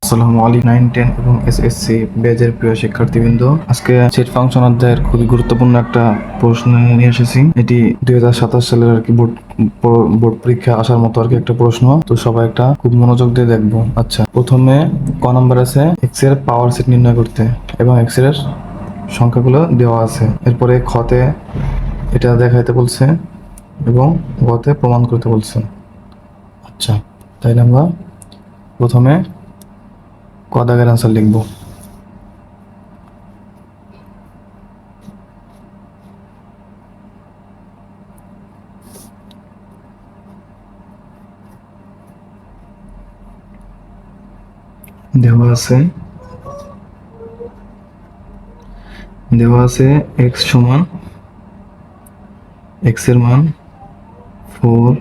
আসসালামু আলাইকুম। 9, 10 এবং এসএসসি ব্যাচের প্রিয় শিক্ষার্থীবৃন্দ, আজকে সেট ফাংশন অধ্যায়ের খুবই গুরুত্বপূর্ণ একটা প্রশ্ন নিয়ে এসেছি। এটি 2027 সালের আর কি বোর্ড পরীক্ষা আসার মতো আর কি একটা প্রশ্ন। তো সবাই একটা খুব মনোযোগ দিয়ে দেখবো। আচ্ছা, প্রথমে ক নম্বর আছে এক্স এর পাওয়ার সেট নির্ণয় করতে এবং এক্স এর সংখ্যাগুলো দেওয়া আছে। এরপরে খতে এটা দেখাইতে বলছে এবং গতে প্রমাণ করতে বলছে। আচ্ছা, তাইলে আমরা প্রথমে ক দাগের আনসার লিখব। দেওয়া আছে এক্স সমান এক্স এর মান 4,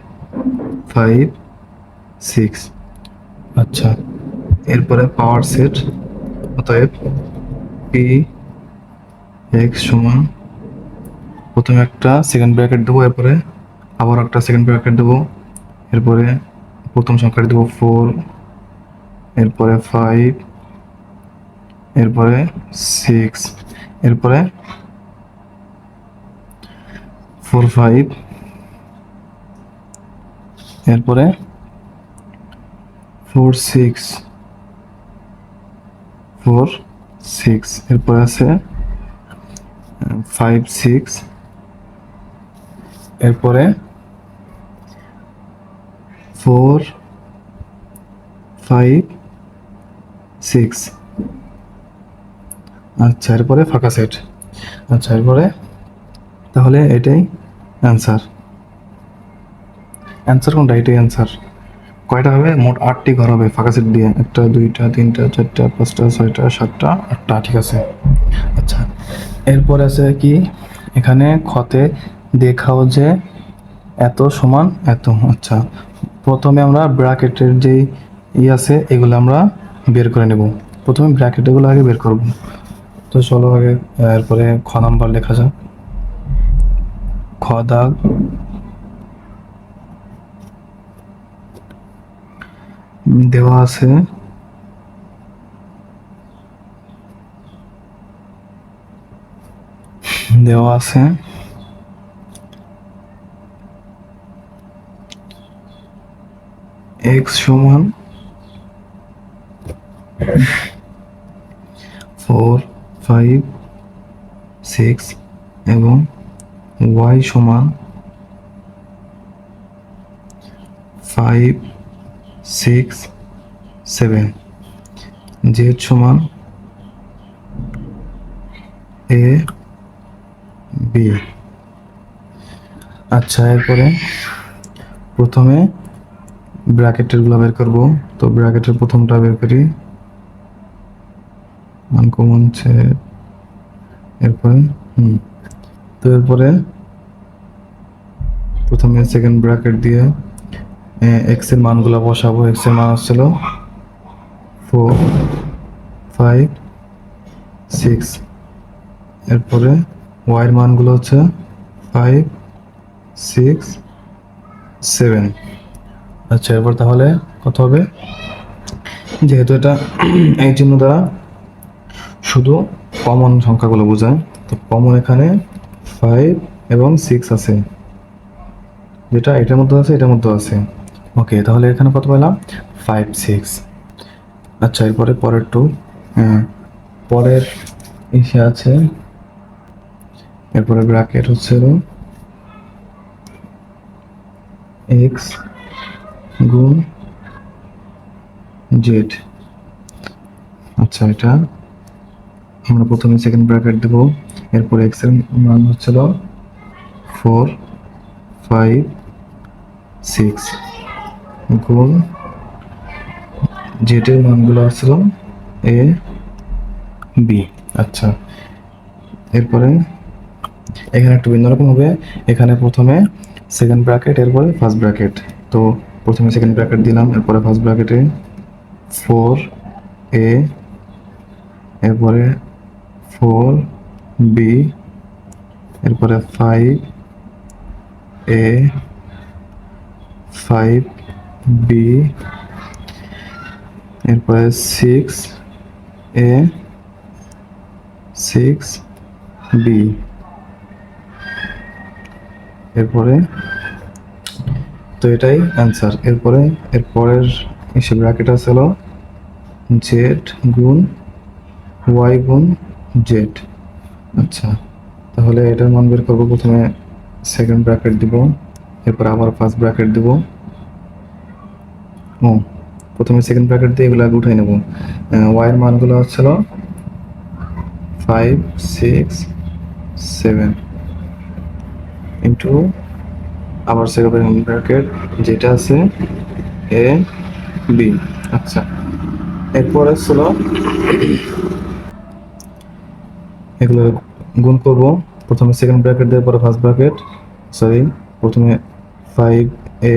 5, 6। আচ্ছা, এরপরে পাওয়ার সেট, অতএব পি এক্স সমান, প্রথমে একটা সেকেন্ড ব্র্যাকেট দেবো, এরপরে আবার একটা সেকেন্ড ব্র্যাকেট দেবো, এরপরে প্রথম সংখ্যাটি দেবো 4, এরপরে 5, এরপরে 6, এরপরে 4, 5, এরপরে 4, 6, 4, 6, এরপরে আছে 5, 6, এরপরে 4, 5, 6। আচ্ছা, এরপরে ফাঁকা সেট। আচ্ছা, এরপরে তাহলে এটাই অ্যান্সার কোনটা? এটাই অ্যান্সার। কয়টা হবে? মোট 8টি ঘর হবে ফাঁকা সেট দিয়ে। 1টা, 2টা, 3টা, 4টা, 5টা, 6টা, 7টা, 8টা। ঠিক আছে। আচ্ছা, এরপরে আছে কি, এখানে খতে দেখাও যে এত সমান এত। আচ্ছা, প্রথমে আমরা ব্র্যাকেটের যেই আছে এগুলো আমরা বের করে নেব। প্রথমে ব্র্যাকেটগুলো আগে বের করব। তো চলো আগে এরপরে খ নাম্বার লেখা যাক। খ দাগ, দেওয়া আছে এক্স সমান 4, 5, 6 এবং ওয়াই সমান 5, 6, 7। জেড সমান এ বি। আচ্ছা, এরপরে প্রথমে ব্র্যাকেটের গুলো বের করব। তো ব্র্যাকেটের প্রথমটা বের করি, আনকমন সেট। এরপরে তো এরপরে প্রথমে সেকেন্ড ব্র্যাকেট দিয়ে এক্স এর মানগুলো বসাবো। এক্স এর মান হচ্ছিল 4, 5, 6। এরপরে ওয়াই এর মানগুলো হচ্ছে 5, 6, 7। আচ্ছা, এরপর তাহলে কত হবে? যেহেতু এটা এই চিহ্ন দ্বারা শুধু কমন সংখ্যাগুলো বোঝায়, তো কমন এখানে 5 এবং 6 আছে, যেটা এটার মধ্যে আছে এটার মধ্যে আছে। ওকে, তাহলে এখানে কত পেলাম? 5, 6। আচ্ছা, এরপরে পরের টু, পরের ইসে আছে, এরপরে ব্র্যাকেট হচ্ছে এক্স গুণ জেড। আচ্ছা, এটা আমরা প্রথমে সেকেন্ড ব্র্যাকেট দেব, এরপর এক্স এর মান হচ্ছিল 4, 5, 6 গুণ জেড এর মানগুলো আসছিল এ বি। আচ্ছা, এরপরে এখানে একটু ভিন্ন রকম হবে। এখানে প্রথমে সেকেন্ড ব্র্যাকেট, এরপরে ফার্স্ট ব্র্যাকেট। তো প্রথমে সেকেন্ড ব্র্যাকেট দিলাম, এরপরে ফার্স্ট ব্র্যাকেটে 4 এ, এরপরে 4 বি, এরপরে 5 এ, 5 বি, এরপরে 6a 6b, এরপরে তো এটাই অ্যান্সার। এরপরে এরপরের হিসেবে ব্র্যাকেট আছে হলো জেড গুণ ওয়াই গুণ জেড। আচ্ছা, তাহলে এটার মান বের করবো। প্রথমে সেকেন্ড ব্র্যাকেট দিব, এরপর আবার ফার্স্ট ব্র্যাকেট দিব। ও, প্রথমে সেকেন্ড ব্র্যাকেট দিয়ে এগুলো আগে উঠাই নেব। ওয়াই এর মানগুলো হচ্ছিল 5 6 7 ইন্টু আবার সেকেন্ড ব্র্যাকেট যেটা আছে এ বি। আচ্ছা, এরপরে ছিল এগুলো গুণ করব। প্রথমে সেকেন্ড ব্র্যাকেট দিয়ে পরে ফার্স্ট ব্র্যাকেট, সরি, প্রথমে 5a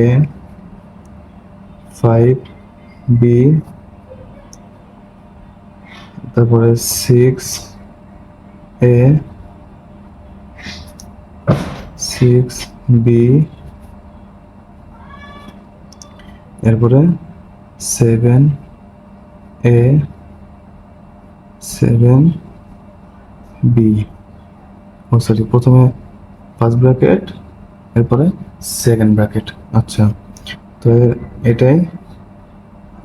5b, তারপরে 6a 6b, এরপরে 7a 7b। ও সরি, প্রথমে ফার্স্ট ব্র্যাকেট এরপরে সেকেন্ড ব্র্যাকেট। আচ্ছা, তো এটাই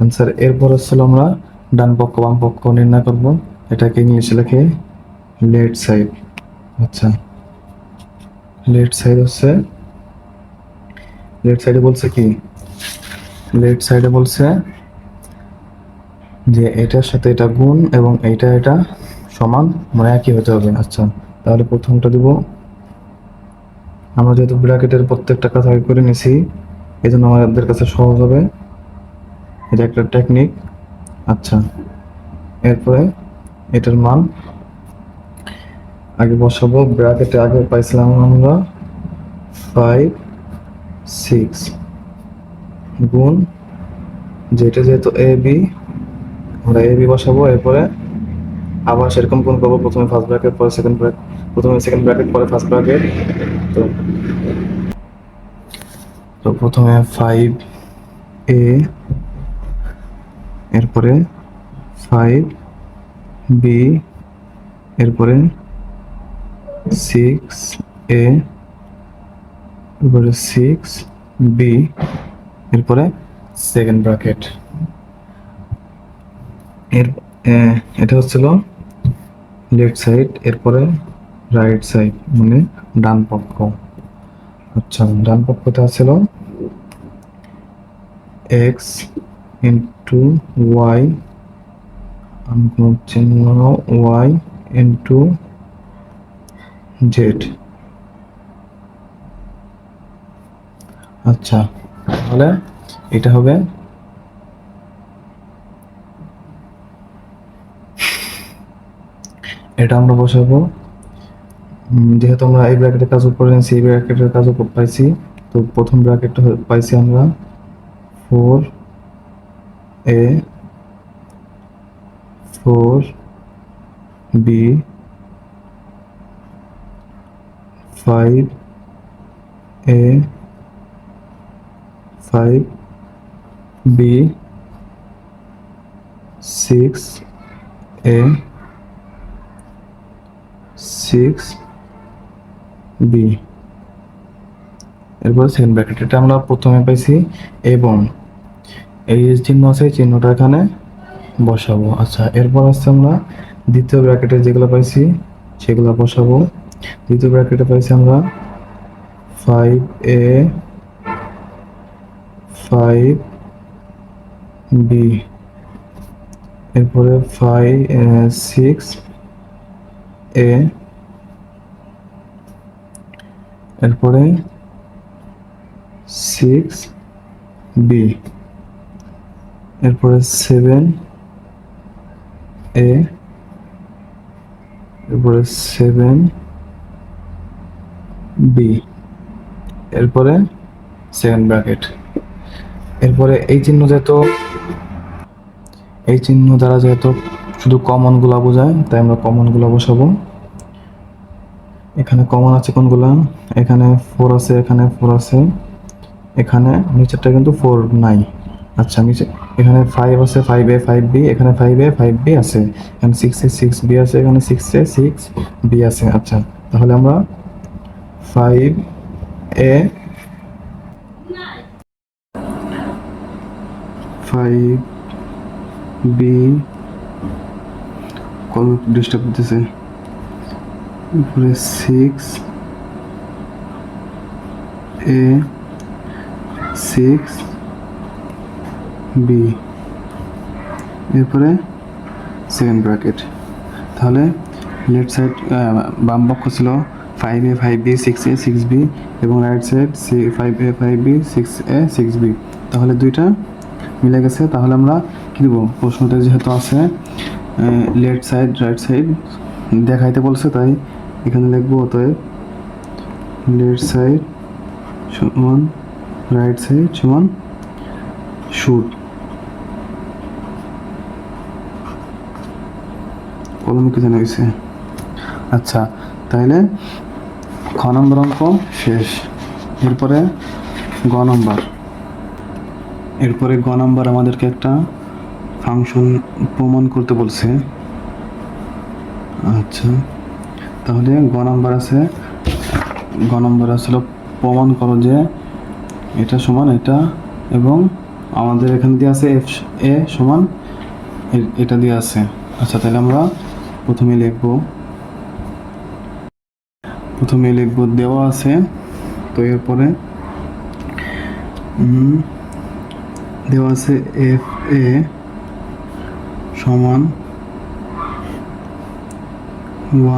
আনসার। এরপর হচ্ছিল আমরা ডান পক্ষ বাম পক্ষ নির্ণয় করব। এটাকে ইংলিশে লেখে লেফট সাইড। আচ্ছা, লেফট সাইড হচ্ছে, লেফট সাইডে বলছে কি, লেফট সাইডে বলছে যে এটার সাথে এটা গুণ এবং এইটা এটা সমান, মানে একই হতে হবে। আচ্ছা, তাহলে প্রথমটা দিব। আমরা যেহেতু ব্র্যাকেটের প্রত্যেকটা কাজ আগে করে নিছি, এই জন্য আমাদের কাছে সহজ হবে। এটা একটা টেকনিক। আচ্ছা, এরপরে এটার মান আগে বসাবো। ব্র্যাকেটে আগে পাইছিলাম আমরা 5 6 গুণ যেটা যেহেতু এ বি, আমরা এ বি বসাবো। এরপরে আবার সেরকম গুণ করবো। প্রথমে ফার্স্ট ব্র্যাকেট পরে সেকেন্ড ব্র্যাকেট, প্রথমে সেকেন্ড ব্র্যাকেট পরে ফার্স্ট ব্র্যাকেট। তো তো প্রথমে 5a, এরপরে 5b, এরপরে 6a, এরপরে 6b, এরপরে সেকেন্ড ব্র্যাকেট। এর এটা হচ্ছিল লেফট সাইড। এরপরে রাইট সাইড মানে ডান পক্ষ। আচ্ছা, ডান পক্ষটা ছিল এক্স ইন্টু ওয়াই, চিহ্ন ওয়াই ইন্টু জেড। আচ্ছা, তাহলে এটা হবে এটা আমরা বসাবো। যেহেতু আমরা এই ব্র্যাকেটের কাজ করে নিয়েছি, এই ব্র্যাকেটের কাজও পাইছি, তো প্রথম ব্র্যাকেটটা পাইছি আমরা 4a 4b 5a 5b 6a 6b, এরপর সেকেন্ড ব্র্যাকেট। এটা আমরা প্রথমে পাইছি এবং এই চিহ্ন আছে, এই চিহ্নটা এখানে বসাবো। আচ্ছা, এরপর আসছে আমরা দ্বিতীয় ব্র্যাকেটে যেগুলো পাইছি সেগুলো বসাবো। দ্বিতীয় ব্র্যাকেটে পাইছি আমরা 5a 5b, এরপরে 6a, এরপরে 6b, এরপরে 7a, এরপরে 7b, এরপরে সেকেন্ড ব্র্যাকেট। এরপরে এই চিহ্ন যেহেতু, এই চিহ্ন দ্বারা যেহেতু শুধু কমন গুলা বোঝায়, তাই আমরা কমন গুলা বসাবো। এখানে কমন আছে কোনগুলা, এখানে 4 আছে, এখানে 4 আছে, এখানে নিচেরটা কিন্তু 4 নাই। আচ্ছা, নিচে এখানে 5 আছে, 5a 5b, এখানে 5a 5b আছে, এখানে 6a 6b আছে, এখানে 6a 6b আছে। আচ্ছা, তাহলে আমরা 5a 5b কল ডিস্টার্ব করতেছে, উপরে 6a 6b, এরপরে সেকেন্ড ব্র্যাকেট। তাহলে লেফট সাইড বাম পক্ষ ছিল 5a 5b 6a 6b এবং right side 5a 5b 6a 6b। তাহলে দুইটা মিলে গেছে। তাহলে আমরা কী দেবো, প্রশ্নতে যেহেতু আছে লেফট সাইড রাইট সাইড দেখাইতে বলছে, তাই এখানে লিখবো অতএব লেফট সাইড সমান রাইট সাইড সমান শুড। কলমে কি জানা হয়েছে? আচ্ছা, তাইলে খ নম্বর অঙ্ক শেষ। এরপরে গ নম্বর আমাদেরকে একটা ফাংশন প্রমাণ করতে বলছে। আচ্ছা, তাহলে গ নম্বর আসলে প্রমাণ করো যে এটা সমান এটা, এবং আমাদের এখান দিয়ে আছে এফ এ সমান এটা দিয়ে আছে। আচ্ছা, তাহলে আমরা প্রথমে লিখব দেওয়া আছে, তো এরপরে দেওয়া আছে এফ এ সমান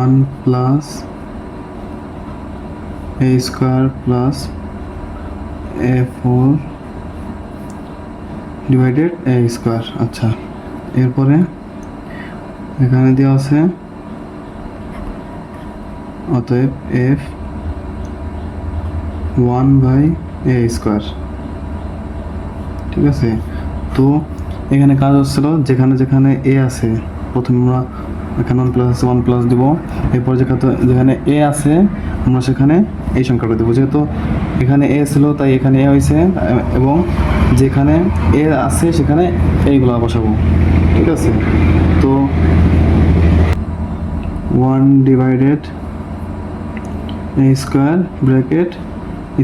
1 প্লাস এ স্কোয়ার প্লাস a4 ডিভাইডেড এ স্কোয়ার। আচ্ছা, এরপরে এখানে দেওয়া আছে অতএব এফ 1/a স্কোয়ার। ঠিক আছে, তো এখানে কাজ হচ্ছিল যেখানে যেখানে এ আছে প্রথমে আমরা এখানে 1 প্লাস 1 প্লাস দেবো, এরপর যেখানে এ আছে আমরা সেখানে এই সংখ্যাটা দেবো। যেহেতু এখানে এ ছিল তাই এখানে এ হয়েছে, এবং যেখানে এ আছে সেখানে এইগুলো বসাবো। ঠিক আছে, তো 1 ডিভাইডেড এ স্কোয়ার ব্র্যাকেট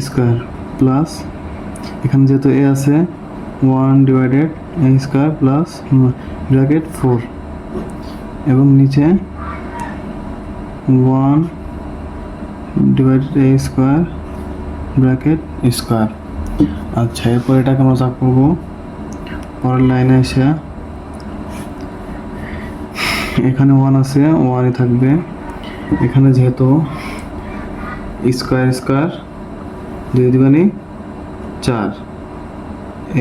স্কোয়ার প্লাস এখানে যেহেতু এ আছে 1 ডিভাইডেড এ স্কোয়ার প্লাস ব্র্যাকেট 4, এবং নিচে 1 ডিভাইডেড এ স্কোয়ার ব্র্যাকেট স্কোয়ার। আচ্ছা, এরপর এটাকে আমরা যোগ করবো পরের লাইনে এসে, এখানে 1 আছে 1ই থাকবে, এখানে যেহেতু স্কোয়ার স্কোয়ার দিয়ে দিবানি 4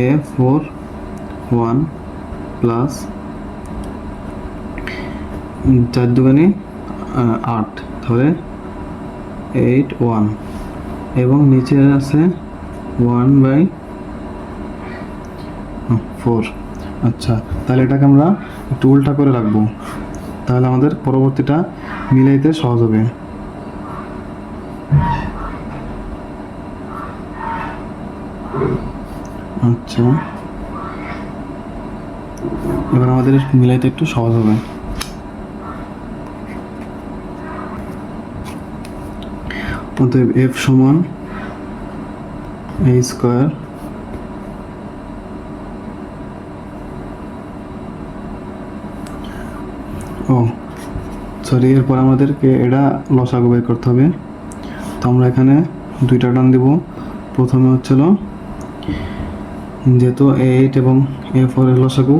a4 1 প্লাস 4 দুগুণে 8, তাহলে 8 1, এবং নিচে আছে 1/4। আচ্ছা, তাহলে এটাকে আমরা একটু উল্টা করে রাখবো, তাহলে আমাদের পরবর্তীটা মিলাইতে সহজ হবে। আচ্ছা, এবার আমাদের মিলাইতে একটু সহজ হবে। অতএব এফ সমান এ স্কোয়ার সরি, এরপর আমাদেরকে এটা লসাগু বের করতে হবে। তো আমরা এখানে দুইটা টান দেব। প্রথমে হচ্ছিল যেহেতু A8 এবং A4 এর লসাগু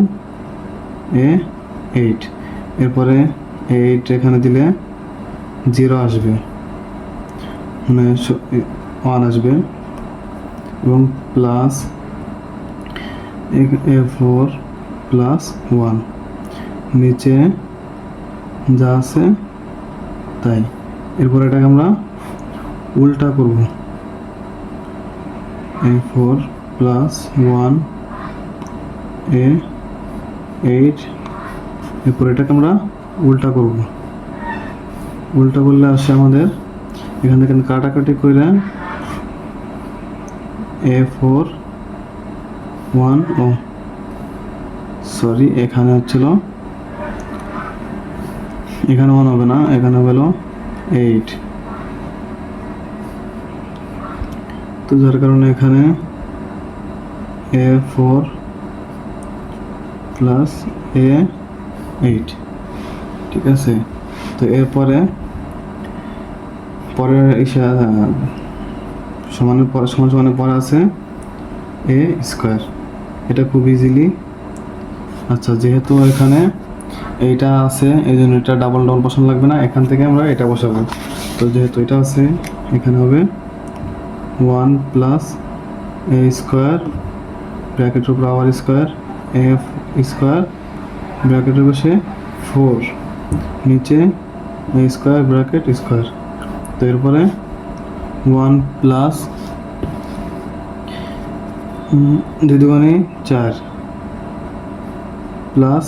A8, এরপরে A8 এখানে দিলে 0 আসবে, মানে 1 আসবে, এবং প্লাস A4 প্লাস 1, নিচে যা আছে তাই। এরপর এটাকে আমরা উল্টা করব, A4 প্লাস 1 A8, এরপর এটাকে আমরা উল্টা করব। উল্টা করলে আসে আমাদের এখান থেকে কাটাকাটি করে A4 1 ও সরি, এখানে হচ্ছিল, এখানে 1 হবে না, এখানে হলো 8। তো যার কারণে এখানে A4 প্লাস A8, ঠিক আছে। তো এরপরে পরের সমানের পরে সমান সমানের পরে আছে এ স্কোয়ার। এটা খুব ইজিলি, আচ্ছা যেহেতু এখানে এইটা আছে এই জন্য এটা ডাবল বসানো লাগবে না, এখান থেকে আমরা এটা বসাবো। তো যেহেতু এটা আছে এখানে হবে 1 প্লাস এ স্কোয়ার ব্র্যাকেটের উপর আবার স্কোয়ার এফ স্কোয়ার ব্র্যাকেটের বসে 4 নিচে এ স্কোয়ার ব্র্যাকেট স্কোয়ার। তো এরপরে 1 প্লাস 2 দুগুণে 4 প্লাস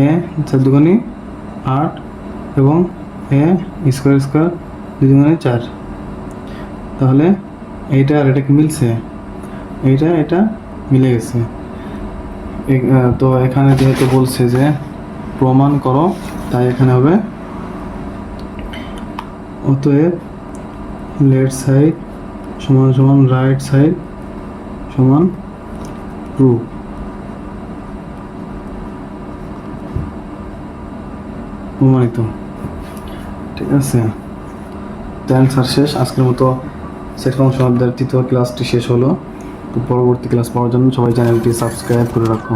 এ 4 দুগুণে 8 এবং এ স্কোয়ার স্কোয়ার 2 দুগুণে 4। তাহলে এইটা আর এটা কি মিলছে? এটা মিলে গেছে। তো এখানে যেহেতু বলছে যে প্রমাণ করো, তাই এখানে হবে অতএব লেফট সাইড সমান সমান রাইট সাইড সমান ট্রু। প্রমাণিত, ঠিক আছে। তো অ্যান্সার শেষ। আজকের মতো সেট ফাংশন অধ্যায়ের তৃতীয় ক্লাসটি শেষ হলো। তো পরবর্তী ক্লাস পাওয়ার জন্য সবাই চ্যানেলটি সাবস্ক্রাইব করে রাখো।